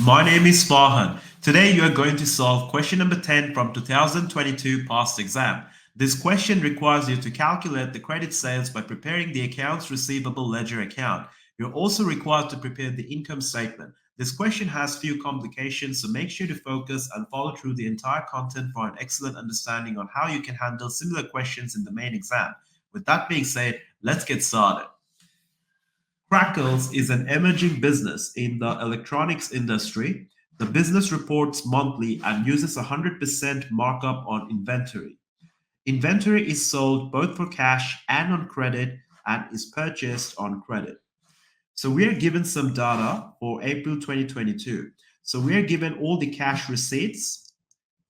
My name is Farhan. Today you are going to solve question number 10 from 2022 past exam. This question requires you to calculate the credit sales by preparing the accounts receivable ledger account. You're also required to prepare the income statement. This question has few complications, so make sure to focus and follow through the entire content for an excellent understanding on how you can handle similar questions in the main exam. With that being said, let's get started. Crackles is an emerging business in the electronics industry. The business reports monthly and uses 100% markup on inventory. Inventory is sold both for cash and on credit and is purchased on credit. So we are given some data for April 2022. So we are given all the cash receipts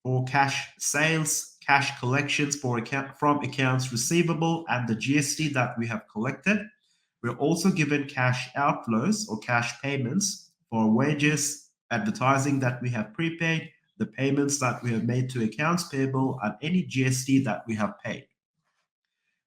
for cash sales, cash collections from accounts receivable, and the GST that we have collected. We're also given cash outflows or cash payments for wages, advertising that we have prepaid, the payments that we have made to accounts payable, and any GST that we have paid.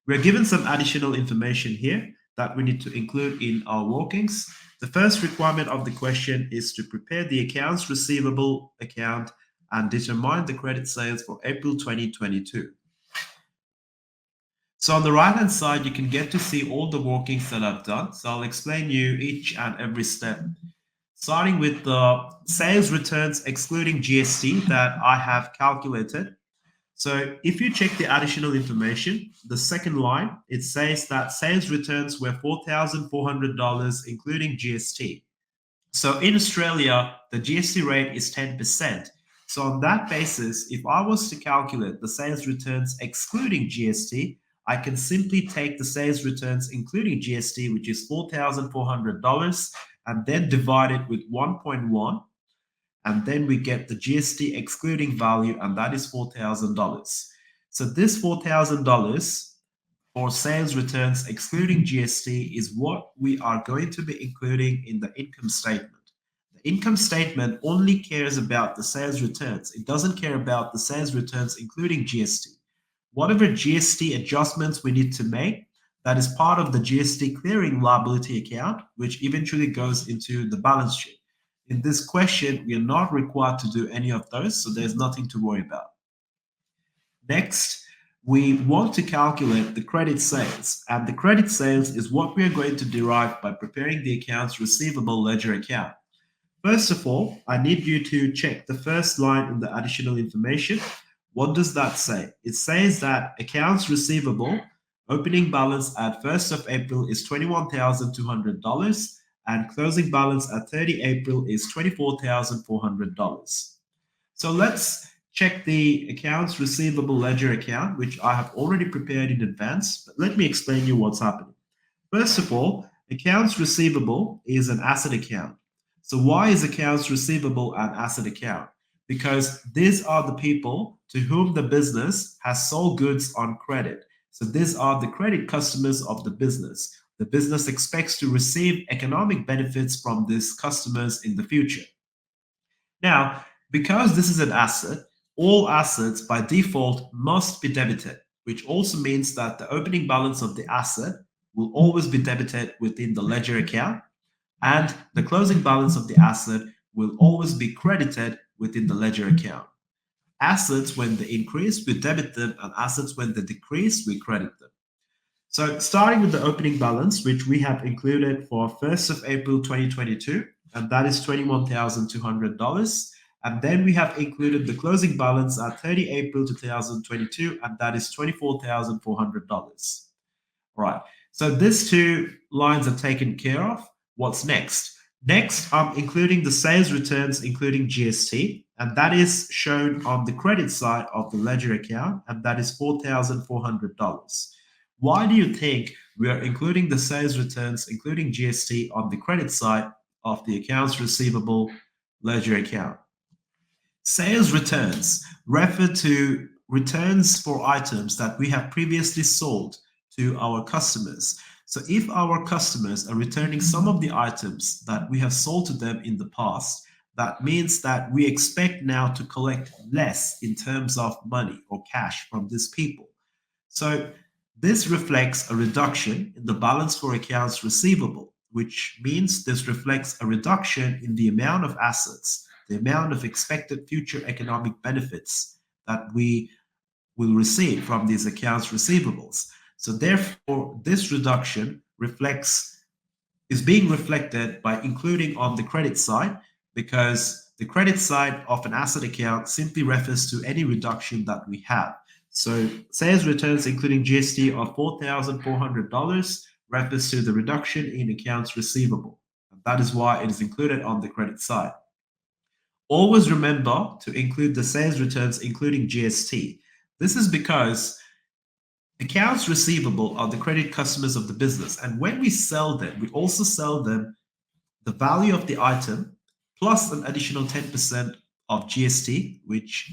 We're given some additional information here that we need to include in our workings. The first requirement of the question is to prepare the accounts receivable account and determine the credit sales for April 2022. So on the right hand side, you can get to see all the workings that I've done. So I'll explain you each and every step. Starting with the sales returns excluding GST that I have calculated. So if you check the additional information, the second line, it says that sales returns were $4,400 including GST. So in Australia, the GST rate is 10%. So on that basis, if I was to calculate the sales returns excluding GST, I can simply take the sales returns including GST, which is $4,400, and then divide it with 1.1, and then we get the GST excluding value, and that is $4,000. So this $4,000 for sales returns excluding GST is what we are going to be including in the income statement. The income statement only cares about the sales returns. It doesn't care about the sales returns including GST. Whatever GST adjustments we need to make, that is part of the GST clearing liability account, which eventually goes into the balance sheet. In this question, we are not required to do any of those, so there's nothing to worry about. Next, we want to calculate the credit sales, and the credit sales is what we are going to derive by preparing the accounts receivable ledger account. First of all, I need you to check the first line in the additional information. What does that say? It says that accounts receivable opening balance at 1st of April is $21,200 and closing balance at 30 April is $24,400. So let's check the accounts receivable ledger account, which I have already prepared in advance, but let me explain you what's happening. First of all, accounts receivable is an asset account. So why is accounts receivable an asset account? Because these are the people to whom the business has sold goods on credit. So these are the credit customers of the business. The business expects to receive economic benefits from these customers in the future. Now, because this is an asset, all assets by default must be debited, which also means that the opening balance of the asset will always be debited within the ledger account, and the closing balance of the asset will always be credited within the ledger account. Assets, when they increase, we debit them, and assets, when they decrease, we credit them. So starting with the opening balance, which we have included for 1st of April 2022, and that is $21,200. And then we have included the closing balance at 30 April 2022, and that is $24,400. All right, so these two lines are taken care of. What's next? Next, I'm including the sales returns, including GST, and that is shown on the credit side of the ledger account, and that is $4,400. Why do you think we are including the sales returns, including GST, on the credit side of the accounts receivable ledger account? Sales returns refer to returns for items that we have previously sold to our customers. So if our customers are returning some of the items that we have sold to them in the past, that means that we expect now to collect less in terms of money or cash from these people. So this reflects a reduction in the balance for accounts receivable, which means this reflects a reduction in the amount of assets, the amount of expected future economic benefits that we will receive from these accounts receivables. So therefore, this reduction is being reflected by including on the credit side, because the credit side of an asset account simply refers to any reduction that we have. So sales returns including GST of $4,400 refers to the reduction in accounts receivable. And that is why it is included on the credit side. Always remember to include the sales returns including GST. This is because accounts receivable are the credit customers of the business. And when we sell them, we also sell them the value of the item plus an additional 10% of GST, which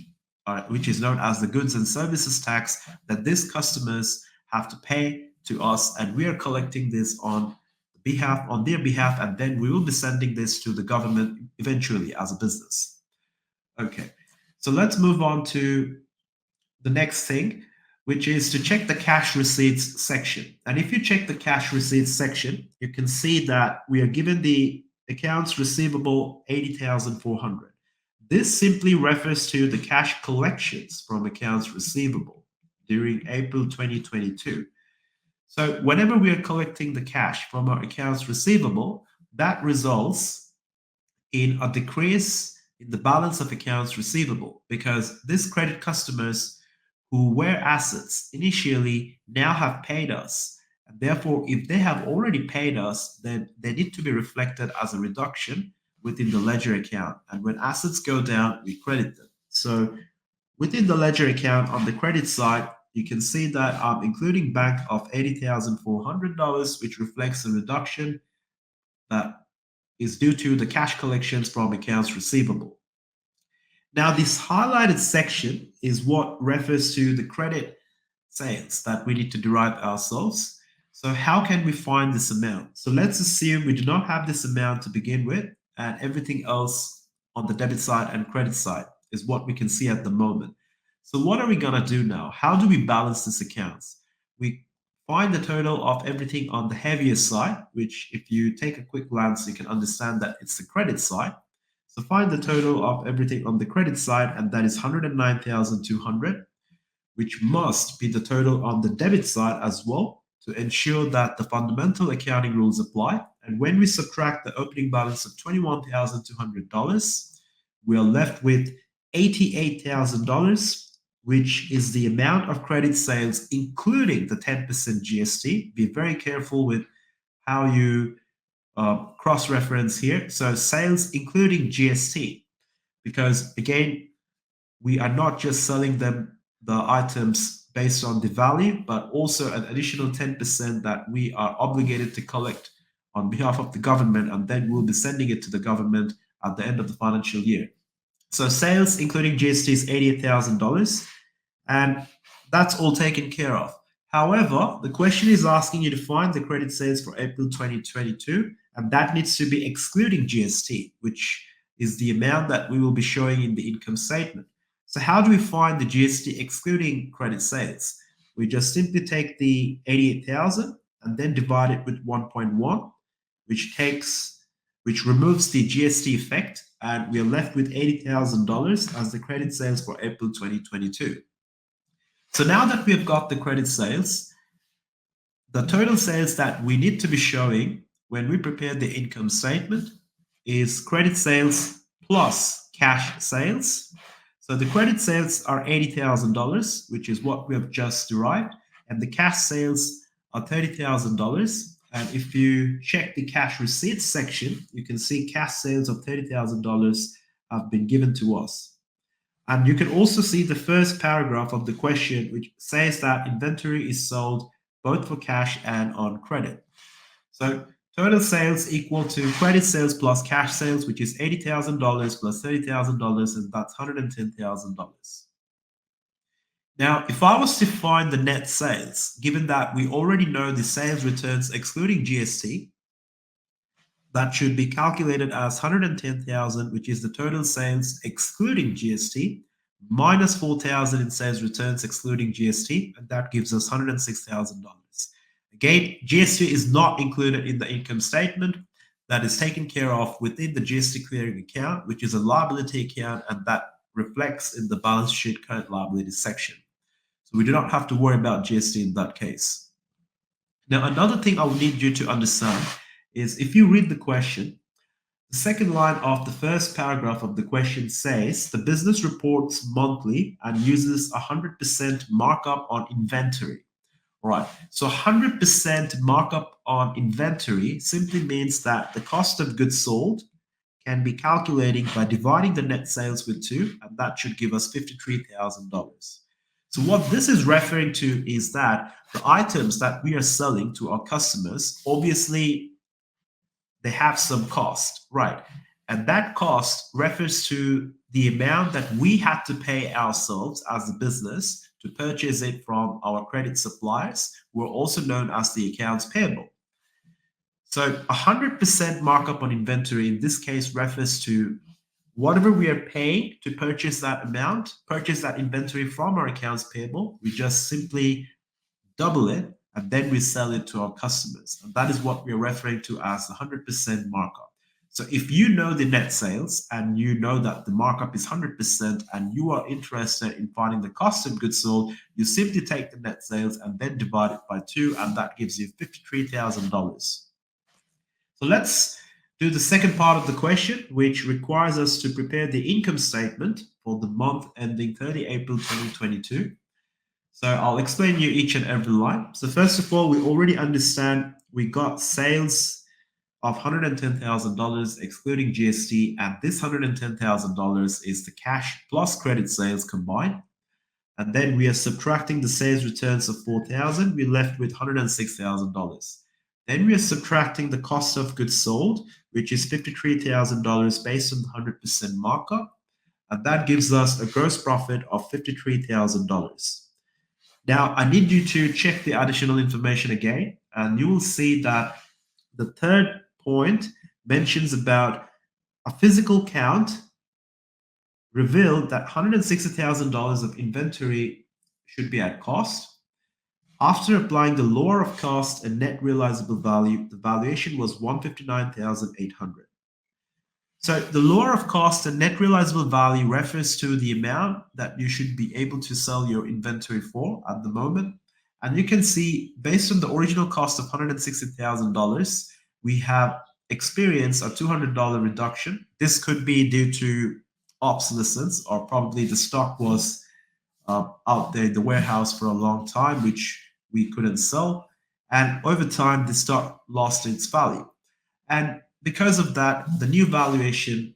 is known as the goods and services tax that these customers have to pay to us. And we are collecting this on their behalf, and then we will be sending this to the government eventually as a business. Okay, so let's move on to the next thing, which is to check the cash receipts section. And if you check the cash receipts section, you can see that we are given the accounts receivable 80,400. This simply refers to the cash collections from accounts receivable during April 2022. So whenever we are collecting the cash from our accounts receivable, that results in a decrease in the balance of accounts receivable, because these credit customers who were assets initially now have paid us. And therefore, if they have already paid us, then they need to be reflected as a reduction within the ledger account. And when assets go down, we credit them. So within the ledger account on the credit side, you can see that I'm including bank of $80,400, which reflects a reduction that is due to the cash collections from accounts receivable. Now, this highlighted section is what refers to the credit sales that we need to derive ourselves. So how can we find this amount? So let's assume we do not have this amount to begin with, and everything else on the debit side and credit side is what we can see at the moment. So what are we going to do now? How do we balance this accounts? We find the total of everything on the heavier side, which if you take a quick glance, you can understand that it's the credit side. So find the total of everything on the credit side, and that is 109,200, which must be the total on the debit side as well to ensure that the fundamental accounting rules apply. And when we subtract the opening balance of $21,200, we are left with $88,000, which is the amount of credit sales, including the 10% GST. Be very careful with how you cross-reference here. So sales including GST, because again, we are not just selling them the items based on the value, but also an additional 10% that we are obligated to collect on behalf of the government, and then we'll be sending it to the government at the end of the financial year. So sales including GST is $88,000, and that's all taken care of. However, the question is asking you to find the credit sales for April 2022, and that needs to be excluding GST, which is the amount that we will be showing in the income statement. So how do we find the GST excluding credit sales? We just simply take the 88,000 and then divide it with 1.1, which removes the GST effect, and we are left with $80,000 as the credit sales for April 2022. So now that we have got the credit sales, the total sales that we need to be showing when we prepare the income statement is credit sales plus cash sales. So the credit sales are $80,000, which is what we have just derived, and the cash sales are $30,000. And if you check the cash receipts section, you can see cash sales of $30,000 have been given to us. And you can also see the first paragraph of the question, which says that inventory is sold both for cash and on credit. So total sales equal to credit sales plus cash sales, which is $80,000 plus $30,000, and that's $110,000. Now, if I was to find the net sales, given that we already know the sales returns excluding GST, that should be calculated as 110,000, which is the total sales excluding GST, minus 4,000 in sales returns excluding GST, and that gives us $106,000. Again, GST is not included in the income statement. That is taken care of within the GST clearing account, which is a liability account, and that reflects in the balance sheet current liabilities section. So we do not have to worry about GST in that case. Now, another thing I will need you to understand is if you read the question, the second line of the first paragraph of the question says the business reports monthly and uses 100% markup on inventory. All right, so 100% markup on inventory simply means that the cost of goods sold can be calculated by dividing the net sales with 2, and that should give us $53,000. So what this is referring to is that the items that we are selling to our customers, obviously they have some cost, right? And that cost refers to the amount that we had to pay ourselves as a business to purchase it from our credit suppliers, who are also known as the accounts payable. So 100% markup on inventory in this case refers to whatever we are paying to purchase that amount, purchase that inventory from our accounts payable. We just simply double it and then we sell it to our customers. And that is what we're referring to as 100% markup. So if you know the net sales and you know that the markup is 100% and you are interested in finding the cost of goods sold, you simply take the net sales and then divide it by 2, and that gives you $53,000. So let's do the second part of the question, which requires us to prepare the income statement for the month ending 30 April 2022. So I'll explain you each and every line. So first of all, we already understand we got sales of $110,000 excluding GST, and this $110,000 is the cash plus credit sales combined. And then we are subtracting the sales returns of $4,000. We're left with $106,000. Then we are subtracting the cost of goods sold, which is $53,000 based on the 100% markup, and that gives us a gross profit of $53,000. Now, I need you to check the additional information again, and you will see that the third point mentions about a physical count revealed that $160,000 of inventory should be at cost. After applying the lower of cost and net realizable value, the valuation was $159,800. So the lower of cost and net realizable value refers to the amount that you should be able to sell your inventory for at the moment. And you can see, based on the original cost of $160,000, we have experienced a $200 reduction. This could be due to obsolescence, or probably the stock was out there in the warehouse for a long time, which we couldn't sell. And over time, the stock lost its value. And because of that, the new valuation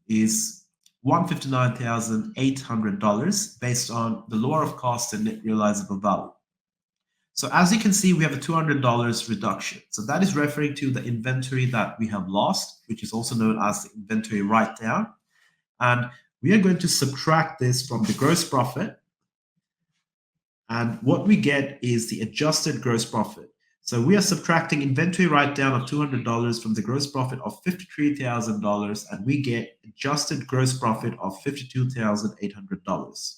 is $159,800 based on the lower of cost and net realizable value. So as you can see, we have a $200 reduction. So that is referring to the inventory that we have lost, which is also known as the inventory write-down. And we are going to subtract this from the gross profit. And what we get is the adjusted gross profit. So we are subtracting inventory write-down of $200 from the gross profit of $53,000, and we get adjusted gross profit of $52,800.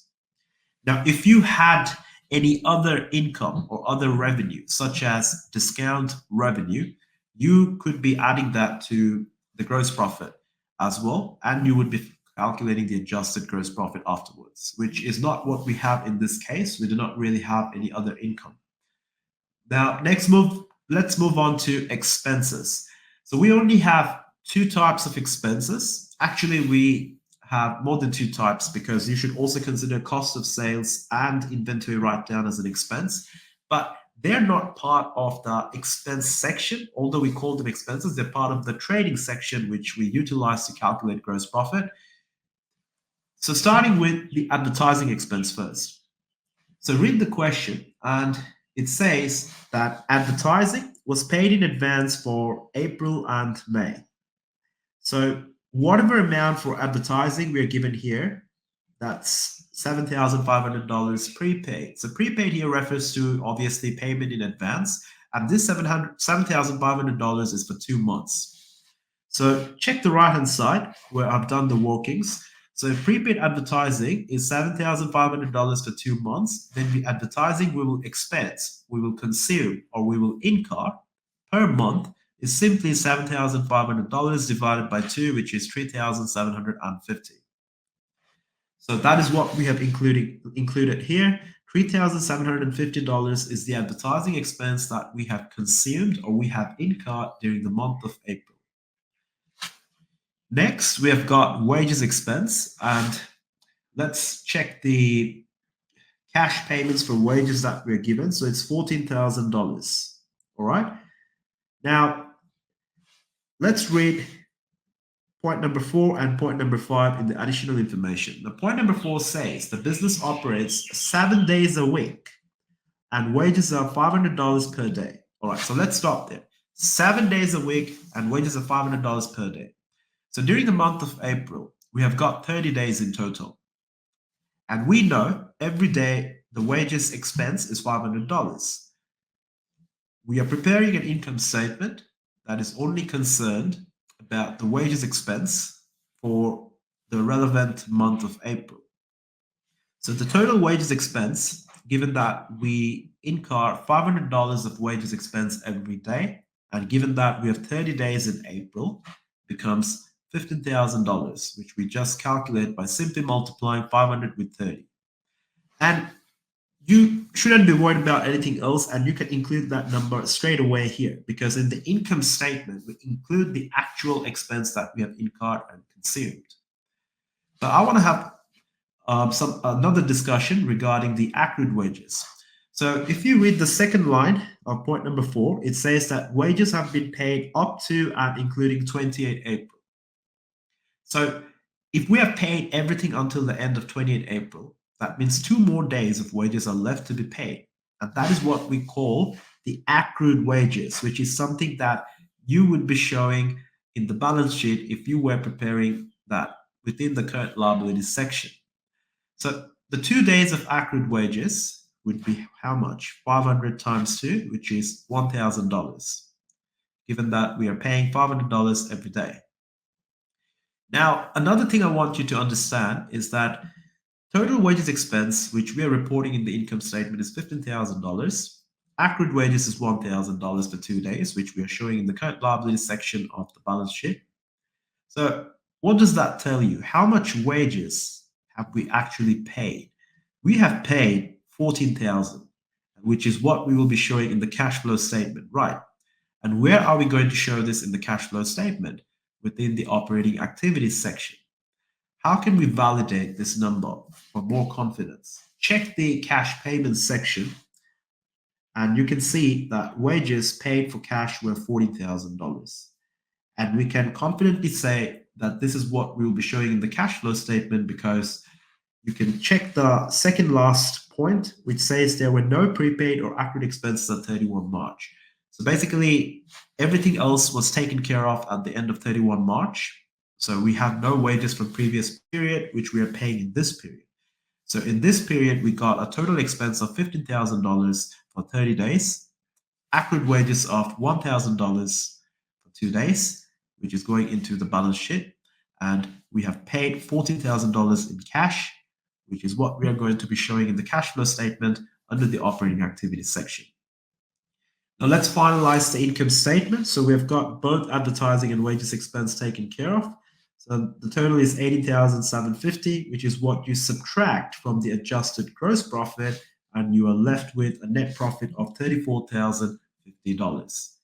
Now, if you had any other income or other revenue, such as discount revenue, you could be adding that to the gross profit as well, and you would be calculating the adjusted gross profit afterwards, which is not what we have in this case. We do not really have any other income. Now, let's move on to expenses. So we only have 2 types of expenses. Actually, we have more than 2 types, because you should also consider cost of sales and inventory write-down as an expense, but they're not part of the expense section. Although we call them expenses, they're part of the trading section, which we utilize to calculate gross profit. So starting with the advertising expense first. So read the question, and it says that advertising was paid in advance for April and May. So whatever amount for advertising we're given here, that's $7,500 prepaid. So prepaid here refers to obviously payment in advance, and this $7,500 is for 2 months. So check the right-hand side where I've done the workings. So prepaid advertising is $7,500 for 2 months. Then the advertising we will expense, we will consume, or we will incur per month is simply $7,500 divided by 2, which is 3,750. So that is what we have included here. $3,750 is the advertising expense that we have consumed or we have incurred during the month of April. Next, we have got wages expense, and let's check the cash payments for wages that we're given. So it's $14,000. All right. Now, let's read point number 4 and point number 5 in the additional information. The point number 4 says the business operates 7 days a week and wages are $500 per day. All right, so let's stop there. 7 days a week and wages are $500 per day. So during the month of April, we have got 30 days in total. And we know every day the wages expense is $500. We are preparing an income statement that is only concerned about the wages expense for the relevant month of April. So the total wages expense, given that we incur $500 of wages expense every day, and given that we have 30 days in April, becomes $15,000, which we just calculate by simply multiplying 500 with 30. And you shouldn't be worried about anything else, and you can include that number straight away here, because in the income statement, we include the actual expense that we have incurred and consumed. But I want to have another discussion regarding the accrued wages. So if you read the second line of point number 4, it says that wages have been paid up to and including 28 April. So if we have paid everything until the end of 28 April, that means 2 more days of wages are left to be paid. And that is what we call the accrued wages, which is something that you would be showing in the balance sheet if you were preparing that within the current liabilities section. So the 2 days of accrued wages would be how much? 500 times 2, which is $1,000, given that we are paying $500 every day. Now, another thing I want you to understand is that total wages expense, which we are reporting in the income statement, is $15,000. Accrued wages is $1,000 for 2 days, which we are showing in the current liabilities section of the balance sheet. So what does that tell you? How much wages have we actually paid? We have paid $14,000, which is what we will be showing in the cash flow statement, right? And where are we going to show this in the cash flow statement? Within the operating activities section. How can we validate this number for more confidence? Check the cash payments section, and you can see that wages paid for cash were $40,000. And we can confidently say that this is what we will be showing in the cash flow statement, because you can check the second last point, which says there were no prepaid or accrued expenses on 31 March. So basically, everything else was taken care of at the end of 31 March. So we have no wages from previous period, which we are paying in this period. So in this period, we got a total expense of $15,000 for 30 days, accrued wages of $1,000 for 2 days, which is going into the balance sheet. And we have paid $14,000 in cash, which is what we are going to be showing in the cash flow statement under the operating activities section. Now let's finalize the income statement. So we've got both advertising and wages expense taken care of. So the total is $80,750, which is what you subtract from the adjusted gross profit, and you are left with a net profit of $34,050.